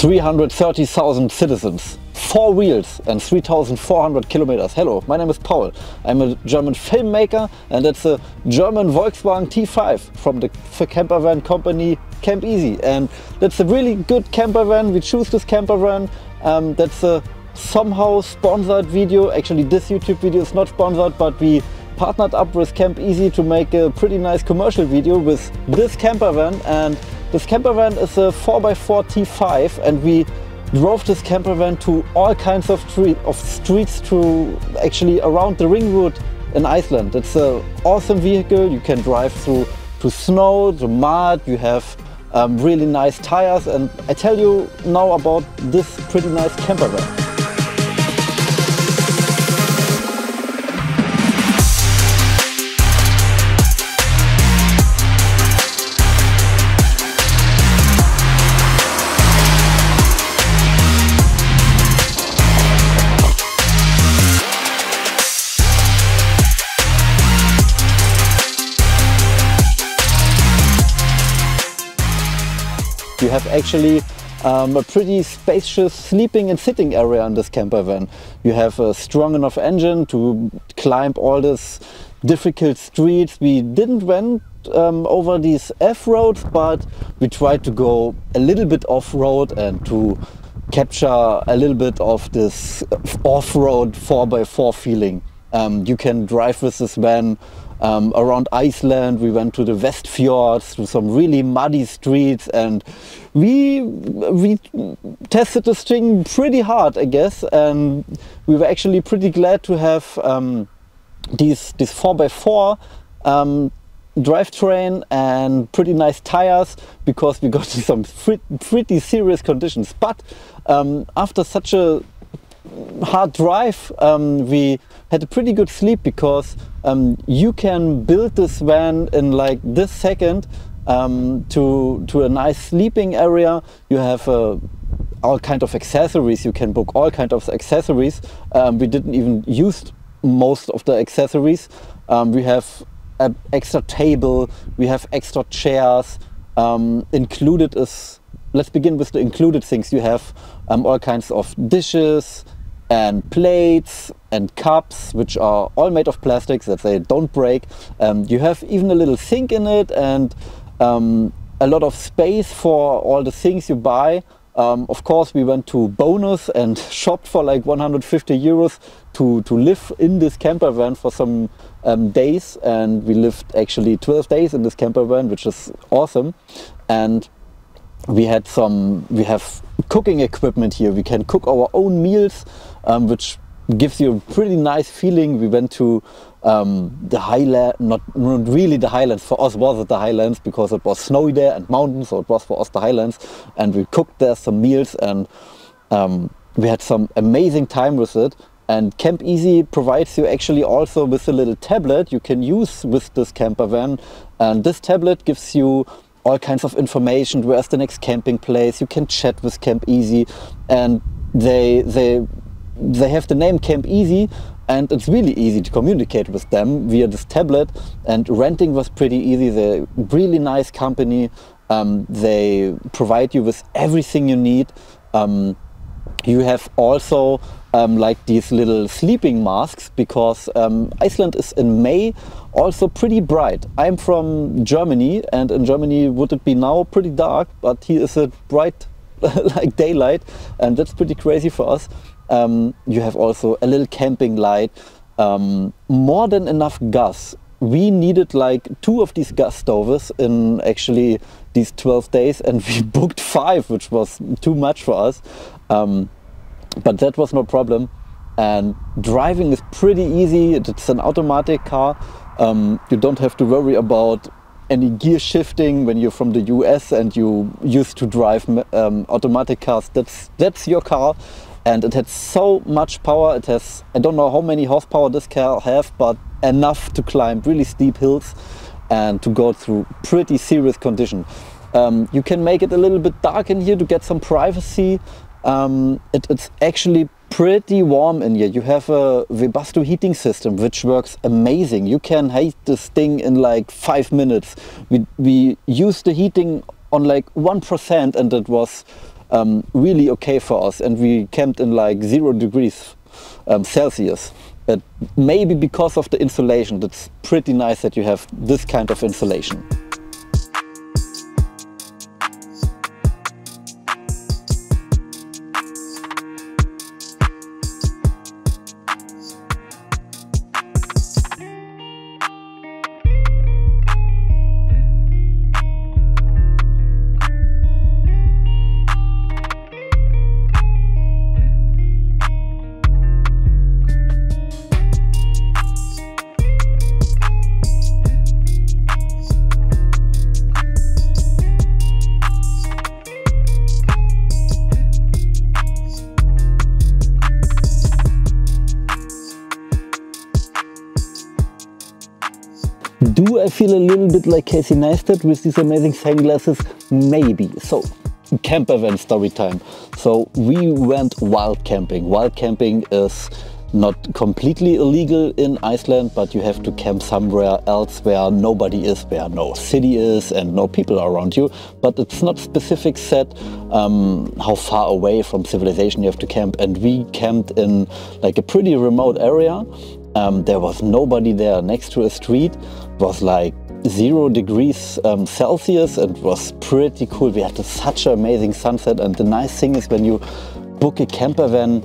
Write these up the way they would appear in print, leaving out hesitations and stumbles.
330,000 citizens, 4 wheels and 3,400 kilometers. Hello, my name is Paul. I'm a German filmmaker and it's a German Volkswagen T5 from the campervan company Camp Easy. And that's a really good campervan. We choose this campervan. That's a somehow sponsored video. Actually, this YouTube video is not sponsored, but we partnered up with Camp Easy to make a pretty nice commercial video with this campervan. And this campervan is a 4x4 T5, and we drove this campervan to all kinds of streets to actually around the ring road in Iceland. It's an awesome vehicle. You can drive through to snow, to mud. You have really nice tires, and I tell you now about this pretty nice campervan. You have actually a pretty spacious sleeping and sitting area in this campervan. You have a strong enough engine to climb all these difficult streets. We didn't went over these F-roads, but we tried to go a little bit off-road and to capture a little bit of this off-road 4x4 feeling. You can drive with this van around Iceland. We went to the West Fjords, to some really muddy streets, and we tested this thing pretty hard, I guess, and we were actually pretty glad to have these 4x4 drivetrain and pretty nice tires, because we got some pretty serious conditions. But after such a hard drive, we had a pretty good sleep, because you can build this van in like this second to a nice sleeping area. You have all kind of accessories. You can book all kind of accessories. We didn't even use most of the accessories. We have an extra table, we have extra chairs. Included is, let's begin with the included things. You have all kinds of dishes and plates and cups, which are all made of plastics that they don't break. You have even a little sink in it, and a lot of space for all the things you buy. Of course, we went to Bonus and shopped for like 150 euros to live in this campervan for some days, and we lived actually 12 days in this campervan, which is awesome. And we have cooking equipment here. We can cook our own meals, which gives you a pretty nice feeling. We went to the highland, not really the highlands. For us was it the highlands, because it was snowy there and mountains, so it was for us the highlands. And we cooked there some meals, and we had some amazing time with it. And Camp Easy provides you actually also with a little tablet you can use with this campervan. And this tablet gives you all kinds of information. Where's the next camping place? You can chat with Camp Easy, and they have the name Camp Easy, and it's really easy to communicate with them via this tablet. And renting was pretty easy. They're a really nice company. They provide you with everything you need. You have also like these little sleeping masks, because Iceland is in May also pretty bright. I'm from Germany, and in Germany would it be now pretty dark, but here is a bright like daylight, and that's pretty crazy for us. You have also a little camping light, more than enough gas. We needed like 2 of these gas stoves in actually these 12 days, and we booked 5, which was too much for us. But that was no problem. And driving is pretty easy. It's an automatic car. You don't have to worry about any gear shifting when you're from the US and you used to drive automatic cars. That's your car. And it had so much power. It has, I don't know how many horsepower this car has, but enough to climb really steep hills and to go through pretty serious conditions. You can make it a little bit dark in here to get some privacy. It's actually pretty warm in here. You have a Webasto heating system which works amazing. You can heat this thing in like 5 minutes. We used the heating on like 1%, and it was really okay for us, and we camped in like 0 degrees Celsius. But maybe because of the insulation, that's pretty nice that you have this kind of insulation. Do I feel a little bit like Casey Neistat with these amazing sunglasses? Maybe. So, campervan story time. So we went wild camping. Wild camping is not completely illegal in Iceland, but you have to camp somewhere else where nobody is, where no city is and no people are around you. But it's not specific set how far away from civilization you have to camp. And we camped in like a pretty remote area. There was nobody there. Next to a street. It was like 0 degrees Celsius, and it was pretty cool. We had such an amazing sunset, and the nice thing is when you book a camper van,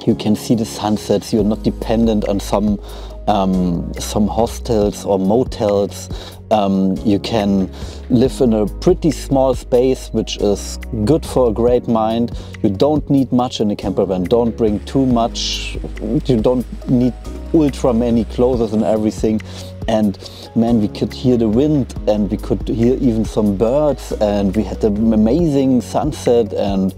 you can see the sunsets. You're not dependent on some hostels or motels. You can live in a pretty small space, which is good for a great mind. You don't need much in a camper van. Don't bring too much. You don't need ultra many clothes and everything. And man, we could hear the wind, and we could hear even some birds, and we had an amazing sunset, and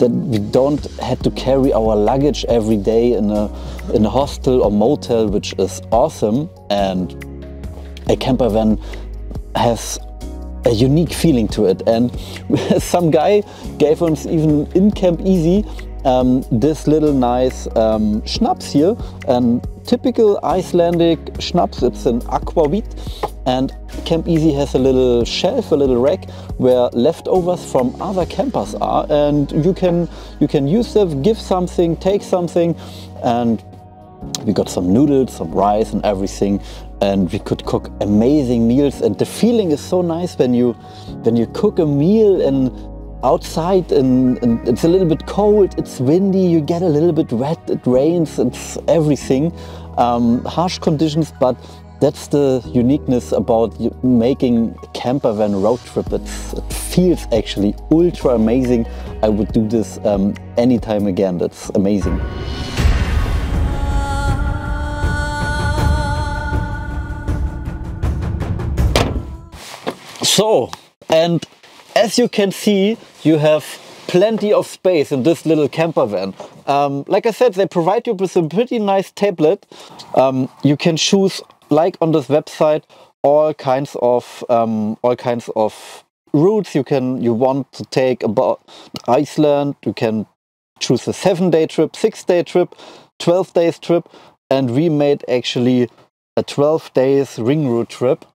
that we don't had to carry our luggage every day in a hostel or motel, which is awesome. And a camper van has a unique feeling to it, and some guy gave us even in Camp Easy this little nice schnapps here, and typical Icelandic schnapps. It's an aquavit, and Camp Easy has a little shelf, a little rack where leftovers from other campers are, and you can use them, give something, take something. And we got some noodles, some rice and everything, and we could cook amazing meals. And the feeling is so nice when you cook a meal and outside and it's a little bit cold, it's windy, you get a little bit wet, it rains, it's everything. Harsh conditions, but that's the uniqueness about making a camper van road trip. It feels actually ultra amazing. I would do this anytime again. That's amazing. So, and as you can see, you have plenty of space in this little camper van. Like I said, they provide you with a pretty nice tablet. You can choose, like on this website, all kinds of routes you want to take about Iceland. You can choose a 7-day trip, 6-day trip, 12 days trip, and we made actually a 12 days ring route trip.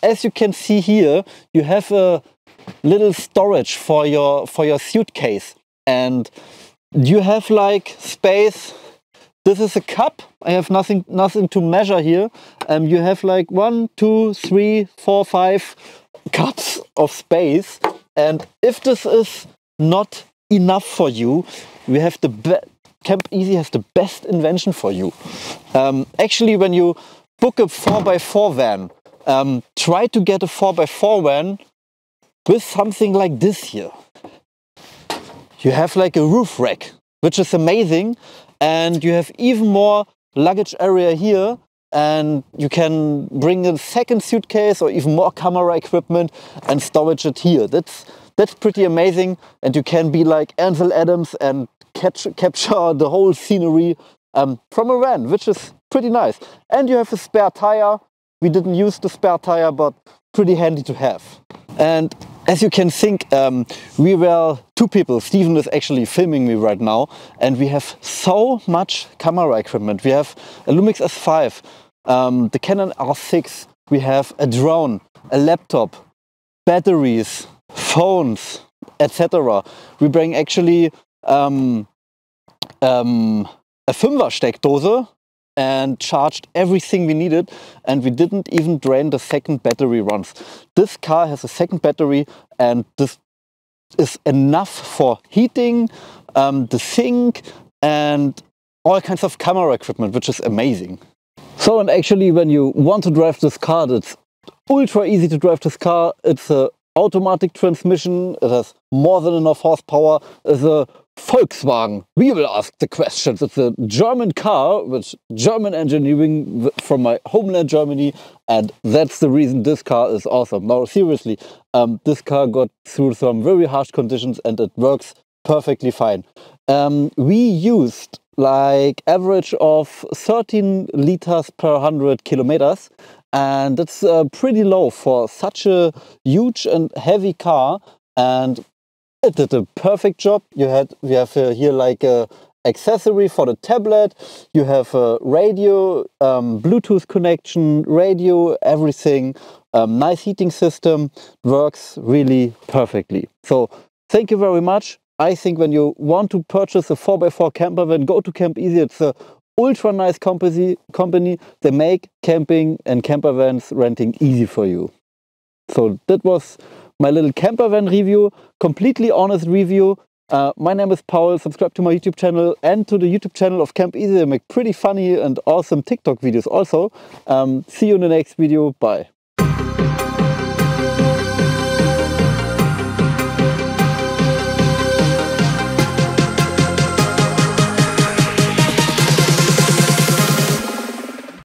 As you can see here, you have a little storage for your suitcase, and you have like space. This is a cup. I have nothing to measure here. You have like 1, 2, 3, 4, 5 cups of space. And if this is not enough for you, we have Camp Easy has the best invention for you. Actually, when you book a 4x4 van, try to get a 4x4 van with something like this here. You have like a roof rack, which is amazing, and you have even more luggage area here, and you can bring a second suitcase or even more camera equipment and storage it here. That's pretty amazing, and you can be like Ansel Adams and capture the whole scenery from a van, which is pretty nice. And you have a spare tire. We didn't use the spare tire, but pretty handy to have. And as you can think, we were 2 people. Steven is actually filming me right now, and we have so much camera equipment. We have a Lumix S5, the Canon R6, we have a drone, a laptop, batteries, phones, etc. We bring actually a 5er Steckdose and charged everything we needed, and we didn't even drain the second battery once. This car has a second battery, and this is enough for heating, the sink, and all kinds of camera equipment, which is amazing. So, and actually when you want to drive this car, it's ultra easy to drive this car. It's a automatic transmission, it has more than enough horsepower, it's a Volkswagen. We will ask the questions. It's a German car with German engineering from my homeland Germany, and that's the reason this car is awesome. Now seriously, this car got through some very harsh conditions and it works perfectly fine. We used like average of 13 liters per 100 kilometers, and that's pretty low for such a huge and heavy car, and it did a perfect job. We have here like a accessory for the tablet. You have a radio, Bluetooth connection, radio, everything. Nice heating system, works really perfectly. So thank you very much. I think when you want to purchase a 4x4 camper van, go to Camp Easy. It's a ultra nice company. They make camping and camper vans renting easy for you. So that was my little camper van review, completely honest review. My name is Paul. Subscribe to my YouTube channel and to the YouTube channel of Camp Easy. I make pretty funny and awesome TikTok videos also. See you in the next video. Bye.